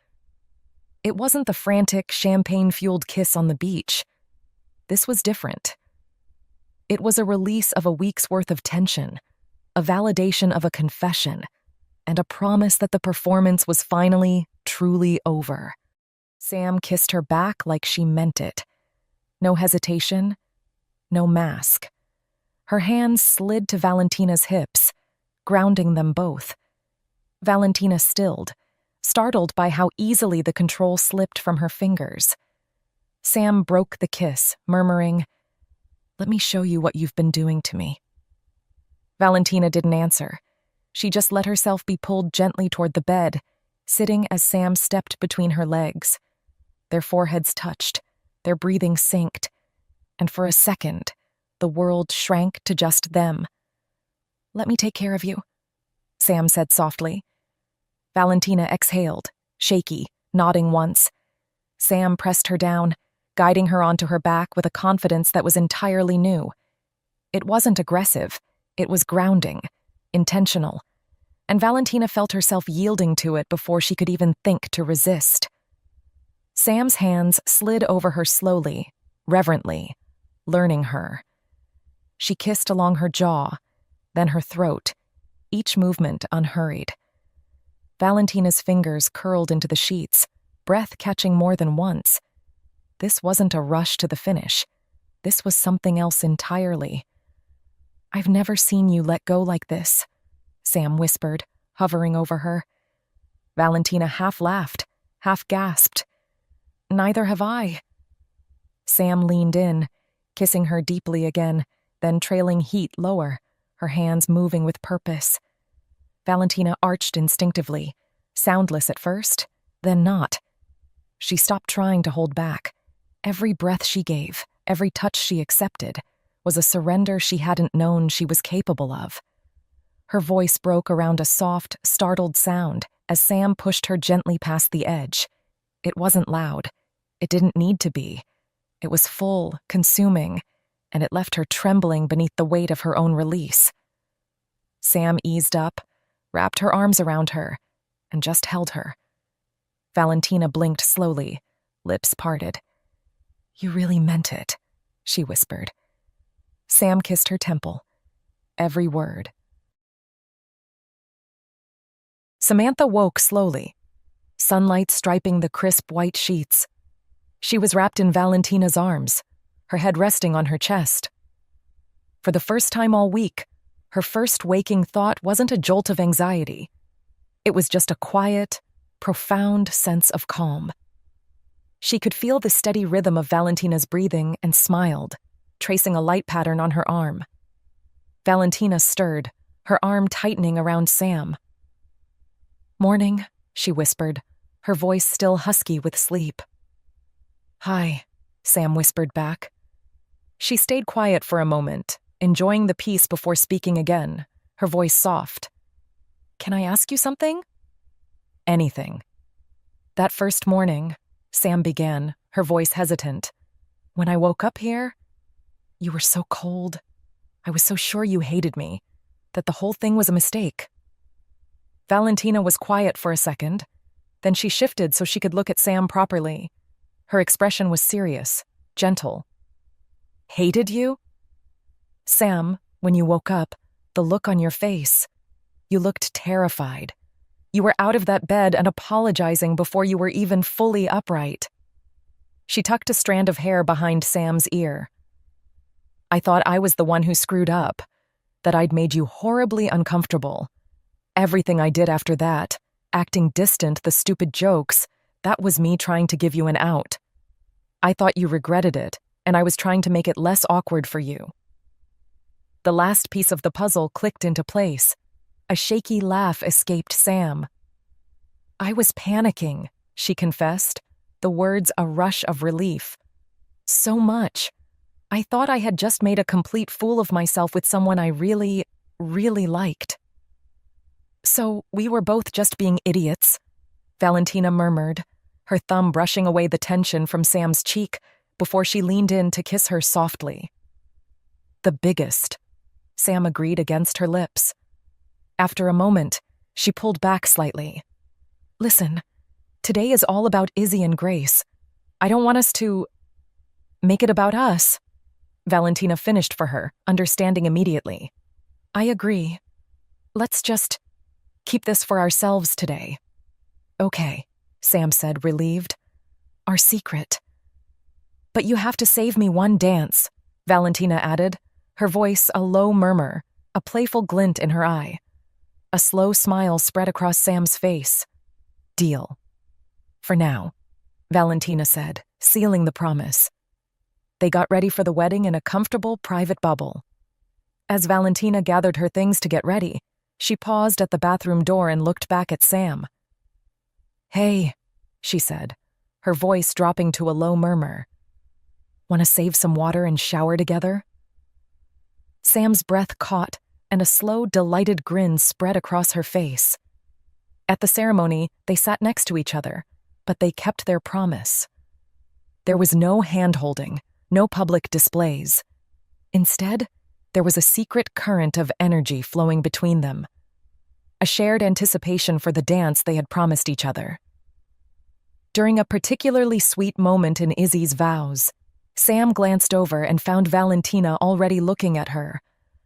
It wasn't the frantic, champagne-fueled kiss on the beach. This was different. It was a release of a week's worth of tension, a validation of a confession, and a promise that the performance was finally, truly over. Sam kissed her back like she meant it. No hesitation, no mask. Her hands slid to Valentina's hips, grounding them both. Valentina stilled, startled by how easily the control slipped from her fingers. Sam broke the kiss, murmuring, "Let me show you what you've been doing to me." Valentina didn't answer. She just let herself be pulled gently toward the bed, sitting as Sam stepped between her legs. Their foreheads touched, their breathing synced, and for a second, the world shrank to just them. "Let me take care of you," Sam said softly. Valentina exhaled, shaky, nodding once. Sam pressed her down, guiding her onto her back with a confidence that was entirely new. It wasn't aggressive, it was grounding, intentional, and Valentina felt herself yielding to it before she could even think to resist. Sam's hands slid over her slowly, reverently, learning her. She kissed along her jaw, then her throat, each movement unhurried. Valentina's fingers curled into the sheets, breath catching more than once. This wasn't a rush to the finish. This was something else entirely. "I've never seen you let go like this," Sam whispered, hovering over her. Valentina half laughed, half gasped. "Neither have I." Sam leaned in, kissing her deeply again, then trailing heat lower, her hands moving with purpose. Valentina arched instinctively, soundless at first, then not. She stopped trying to hold back. Every breath she gave, every touch she accepted, was a surrender she hadn't known she was capable of. Her voice broke around a soft, startled sound as Sam pushed her gently past the edge. It wasn't loud. It didn't need to be. It was full, consuming, and it left her trembling beneath the weight of her own release. Sam eased up, wrapped her arms around her, and just held her. Valentina blinked slowly, lips parted. "You really meant it," she whispered. Sam kissed her temple. Every word. Samantha woke slowly, sunlight striping the crisp white sheets. She was wrapped in Valentina's arms, her head resting on her chest. For the first time all week, her first waking thought wasn't a jolt of anxiety. It was just a quiet, profound sense of calm. She could feel the steady rhythm of Valentina's breathing and smiled, tracing a light pattern on her arm. Valentina stirred, her arm tightening around Sam. "Morning," she whispered, her voice still husky with sleep. "Hi," Sam whispered back. She stayed quiet for a moment, enjoying the peace before speaking again, her voice soft. "Can I ask you something?" "Anything." "That first morning," Sam began, her voice hesitant. "When I woke up here, you were so cold. I was so sure you hated me, that the whole thing was a mistake." Valentina was quiet for a second, then she shifted so she could look at Sam properly. Her expression was serious, gentle. "Hated you?" "Sam, when you woke up, the look on your face, you looked terrified. You were out of that bed and apologizing before you were even fully upright." She tucked a strand of hair behind Sam's ear. "I thought I was the one who screwed up, that I'd made you horribly uncomfortable. Everything I did after that, acting distant, the stupid jokes, that was me trying to give you an out. I thought you regretted it, and I was trying to make it less awkward for you." The last piece of the puzzle clicked into place. A shaky laugh escaped Sam. "I was panicking," she confessed, the words a rush of relief. "So much. I thought I had just made a complete fool of myself with someone I really, really liked." "So we were both just being idiots," Valentina murmured, her thumb brushing away the tension from Sam's cheek before she leaned in to kiss her softly. "The biggest," Sam agreed against her lips. After a moment, she pulled back slightly. "Listen, today is all about Izzy and Grace. I don't want us to make it about us," Valentina finished for her, understanding immediately. "I agree. Let's just keep this for ourselves today." "Okay," Sam said, relieved. "Our secret." "But you have to save me one dance," Valentina added, her voice a low murmur, a playful glint in her eye. A slow smile spread across Sam's face. "Deal." "For now," Valentina said, sealing the promise. They got ready for the wedding in a comfortable, private bubble. As Valentina gathered her things to get ready, she paused at the bathroom door and looked back at Sam. "Hey," she said, her voice dropping to a low murmur. "Want to save some water and shower together?" Sam's breath caught, and a slow, delighted grin spread across her face. At the ceremony, they sat next to each other, but they kept their promise. There was no hand-holding, no public displays. Instead, there was a secret current of energy flowing between them, a shared anticipation for the dance they had promised each other. During a particularly sweet moment in Izzy's vows, Sam glanced over and found Valentina already looking at her,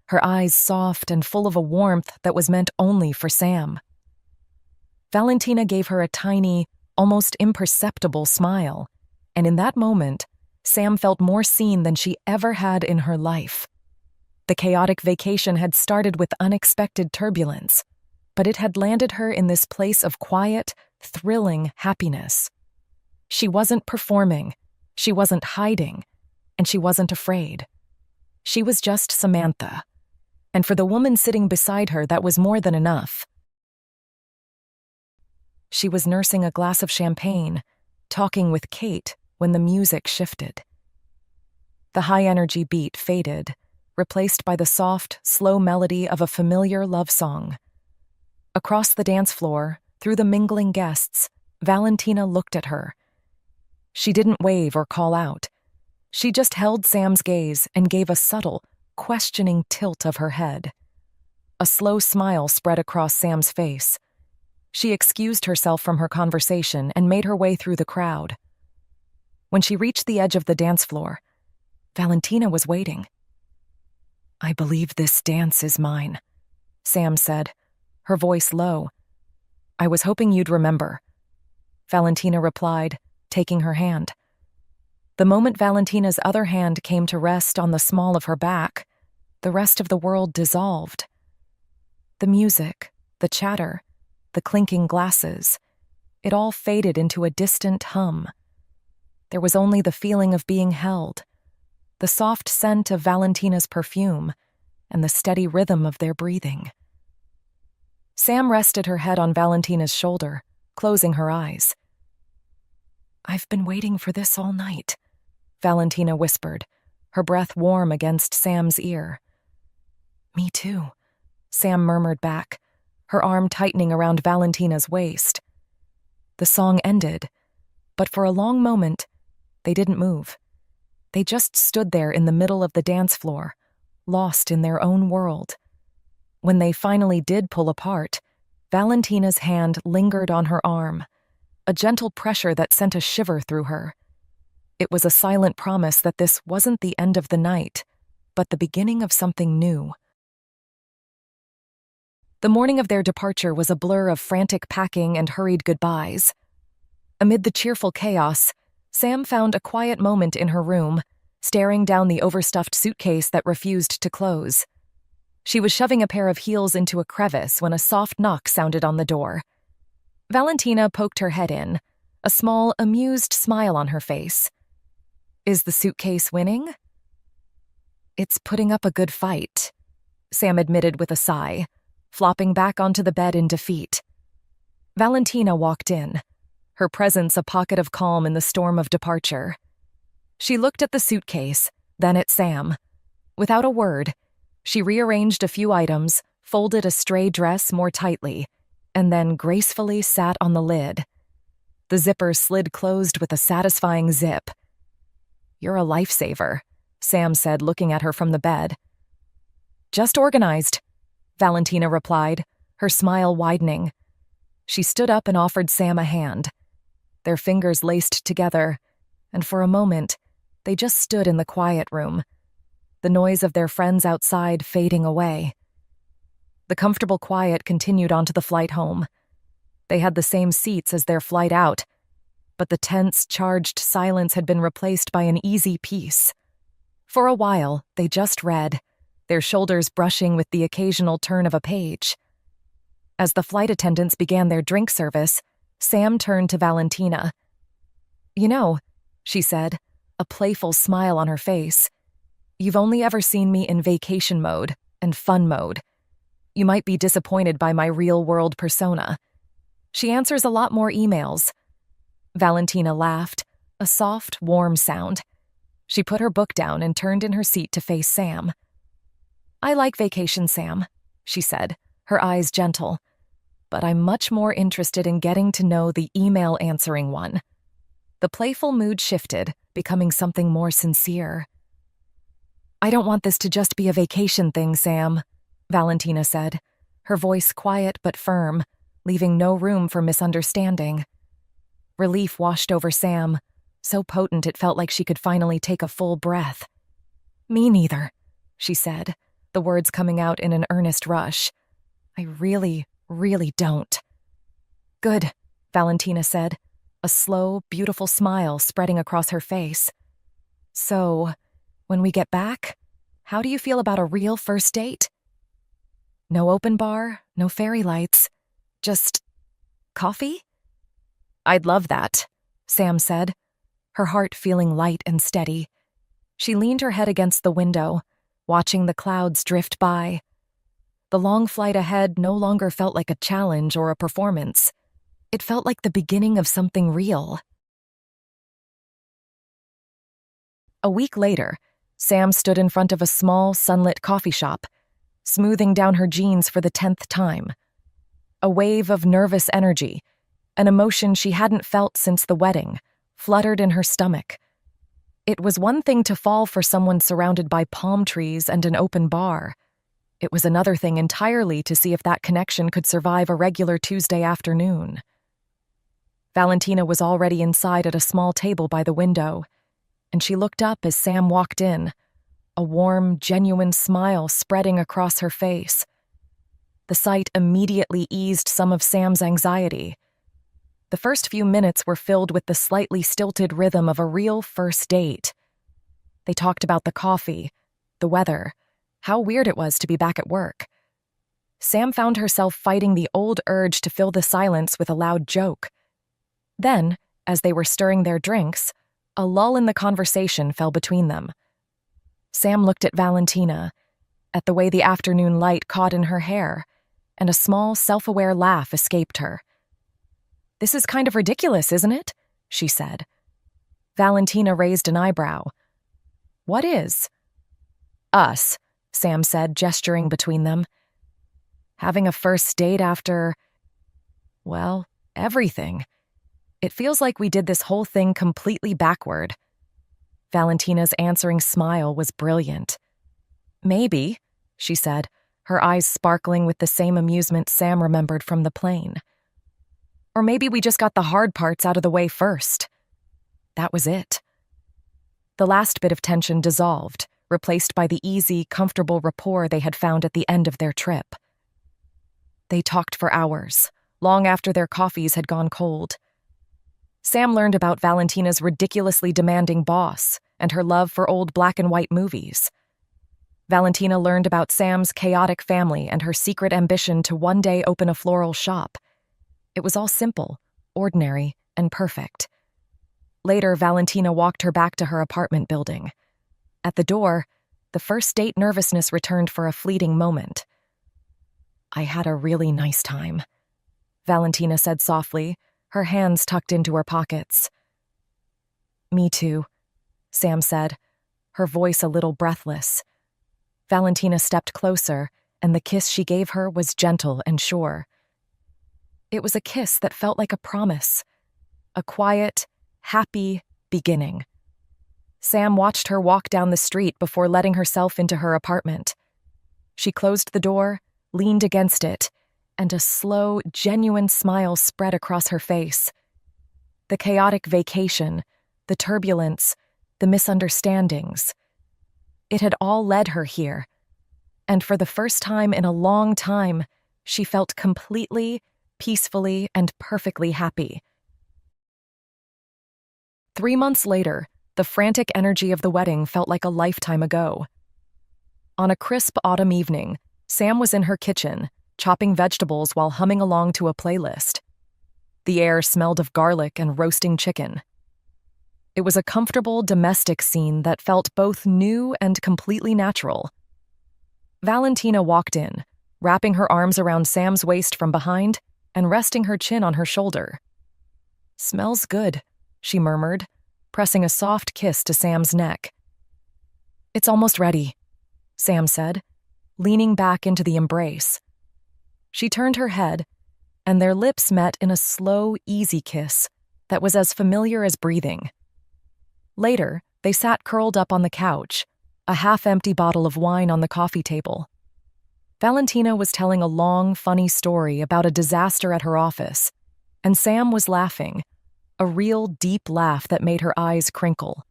her eyes soft and full of a warmth that was meant only for Sam. Valentina gave her a tiny, almost imperceptible smile, and in that moment, Sam felt more seen than she ever had in her life. The chaotic vacation had started with unexpected turbulence, but it had landed her in this place of quiet, thrilling happiness. She wasn't performing, she wasn't hiding, and she wasn't afraid. She was just Samantha, and for the woman sitting beside her, that was more than enough. She was nursing a glass of champagne, talking with Kate when the music shifted. The high-energy beat faded, replaced by the soft, slow melody of a familiar love song. Across the dance floor, through the mingling guests, Valentina looked at her. She didn't wave or call out. She just held Sam's gaze and gave a subtle, questioning tilt of her head. A slow smile spread across Sam's face. She excused herself from her conversation and made her way through the crowd. When she reached the edge of the dance floor, Valentina was waiting. "I believe this dance is mine," Sam said, her voice low. "I was hoping you'd remember," Valentina replied, taking her hand. The moment Valentina's other hand came to rest on the small of her back, the rest of the world dissolved. The music, the chatter, the clinking glasses, it all faded into a distant hum. There was only the feeling of being held, the soft scent of Valentina's perfume, and the steady rhythm of their breathing. Sam rested her head on Valentina's shoulder, closing her eyes. "I've been waiting for this all night," Valentina whispered, her breath warm against Sam's ear. "Me too," Sam murmured back, her arm tightening around Valentina's waist. The song ended, but for a long moment, they didn't move. They just stood there in the middle of the dance floor, lost in their own world. When they finally did pull apart, Valentina's hand lingered on her arm, a gentle pressure that sent a shiver through her. It was a silent promise that this wasn't the end of the night, but the beginning of something new. The morning of their departure was a blur of frantic packing and hurried goodbyes. Amid the cheerful chaos, Sam found a quiet moment in her room, staring down the overstuffed suitcase that refused to close. She was shoving a pair of heels into a crevice when a soft knock sounded on the door. Valentina poked her head in, a small, amused smile on her face. "Is the suitcase winning?" "It's putting up a good fight," Sam admitted with a sigh, flopping back onto the bed in defeat. Valentina walked in, her presence a pocket of calm in the storm of departure. She looked at the suitcase, then at Sam. Without a word, she rearranged a few items, folded a stray dress more tightly, and then gracefully sat on the lid. The zipper slid closed with a satisfying zip. "You're a lifesaver," Sam said, looking at her from the bed. "Just organized," Valentina replied, her smile widening. She stood up and offered Sam a hand. Their fingers laced together, and for a moment, they just stood in the quiet room, the noise of their friends outside fading away. The comfortable quiet continued onto the flight home. They had the same seats as their flight out, but the tense, charged silence had been replaced by an easy peace. For a while, they just read, their shoulders brushing with the occasional turn of a page. As the flight attendants began their drink service, Sam turned to Valentina. "You know," she said, a playful smile on her face, "you've only ever seen me in vacation mode and fun mode. You might be disappointed by my real-world persona. She answers a lot more emails." Valentina laughed, a soft, warm sound. She put her book down and turned in her seat to face Sam. "I like vacation, Sam," she said, her eyes gentle. "But I'm much more interested in getting to know the email-answering one." The playful mood shifted, becoming something more sincere. "I don't want this to just be a vacation thing, Sam," Valentina said, her voice quiet but firm, leaving no room for misunderstanding. Relief washed over Sam, so potent it felt like she could finally take a full breath. "Me neither," she said, the words coming out in an earnest rush. "I really don't." "Good," Valentina said, a slow, beautiful smile spreading across her face. "So, when we get back, how do you feel about a real first date? No open bar, no fairy lights, just coffee?" "I'd love that," Sam said, her heart feeling light and steady. She leaned her head against the window, watching the clouds drift by. The long flight ahead no longer felt like a challenge or a performance. It felt like the beginning of something real. A week later, Sam stood in front of a small, sunlit coffee shop, smoothing down her jeans for the 10th time. A wave of nervous energy, an emotion she hadn't felt since the wedding, fluttered in her stomach. It was one thing to fall for someone surrounded by palm trees and an open bar. It was another thing entirely to see if that connection could survive a regular Tuesday afternoon. Valentina was already inside at a small table by the window, and she looked up as Sam walked in, a warm, genuine smile spreading across her face. The sight immediately eased some of Sam's anxiety. The first few minutes were filled with the slightly stilted rhythm of a real first date. They talked about the coffee, the weather, how weird it was to be back at work. Sam found herself fighting the old urge to fill the silence with a loud joke. Then, as they were stirring their drinks, a lull in the conversation fell between them. Sam looked at Valentina, at the way the afternoon light caught in her hair, and a small, self-aware laugh escaped her. "This is kind of ridiculous, isn't it?" she said. Valentina raised an eyebrow. "What is?" "Us," Sam said, gesturing between them. "Having a first date after, well, everything. It feels like we did this whole thing completely backward." Valentina's answering smile was brilliant. "Maybe," she said, her eyes sparkling with the same amusement Sam remembered from the plane. "Or maybe we just got the hard parts out of the way first." That was it. The last bit of tension dissolved, replaced by the easy, comfortable rapport they had found at the end of their trip. They talked for hours, long after their coffees had gone cold. Sam learned about Valentina's ridiculously demanding boss and her love for old black-and-white movies. Valentina learned about Sam's chaotic family and her secret ambition to one day open a floral shop. It was all simple, ordinary, and perfect. Later, Valentina walked her back to her apartment building. At the door, the first date nervousness returned for a fleeting moment. "I had a really nice time," Valentina said softly, her hands tucked into her pockets. "Me too," Sam said, her voice a little breathless. Valentina stepped closer, and the kiss she gave her was gentle and sure. It was a kiss that felt like a promise. A quiet, happy beginning. Sam watched her walk down the street before letting herself into her apartment. She closed the door, leaned against it, and a slow, genuine smile spread across her face. The chaotic vacation, the turbulence, the misunderstandings. It had all led her here, and for the first time in a long time, she felt completely, peacefully, and perfectly happy. 3 months later, the frantic energy of the wedding felt like a lifetime ago. On a crisp autumn evening, Sam was in her kitchen, chopping vegetables while humming along to a playlist. The air smelled of garlic and roasting chicken. It was a comfortable, domestic scene that felt both new and completely natural. Valentina walked in, wrapping her arms around Sam's waist from behind and resting her chin on her shoulder. "Smells good," she murmured, pressing a soft kiss to Sam's neck. "It's almost ready," Sam said, leaning back into the embrace. She turned her head, and their lips met in a slow, easy kiss that was as familiar as breathing. Later, they sat curled up on the couch, a half-empty bottle of wine on the coffee table. Valentina was telling a long, funny story about a disaster at her office, and Sam was laughing, a real deep laugh that made her eyes crinkle.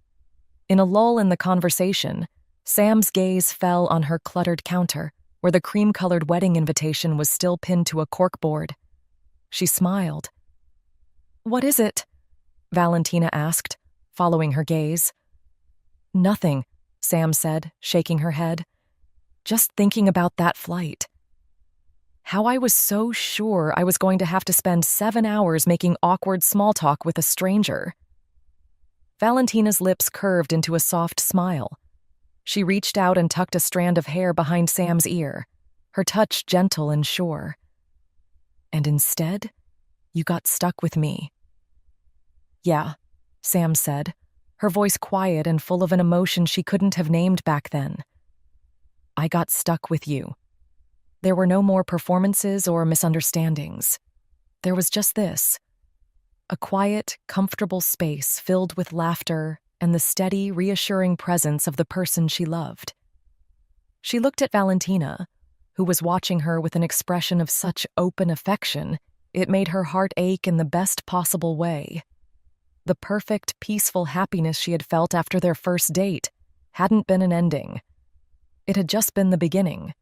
In a lull in the conversation, Sam's gaze fell on her cluttered counter, where the cream-colored wedding invitation was still pinned to a corkboard. She smiled. "What is it?" Valentina asked, following her gaze. "Nothing," Sam said, shaking her head. "Just thinking about that flight. How I was so sure I was going to have to spend 7 hours making awkward small talk with a stranger." Valentina's lips curved into a soft smile. She reached out and tucked a strand of hair behind Sam's ear, her touch gentle and sure. "And instead, you got stuck with me." "Yeah," Sam said, her voice quiet and full of an emotion she couldn't have named back then. "I got stuck with you. There were no more performances or misunderstandings. There was just this. A quiet, comfortable space filled with laughter and the steady, reassuring presence of the person she loved." She looked at Valentina, who was watching her with an expression of such open affection, it made her heart ache in the best possible way. The perfect, peaceful happiness she had felt after their first date hadn't been an ending. It had just been the beginning.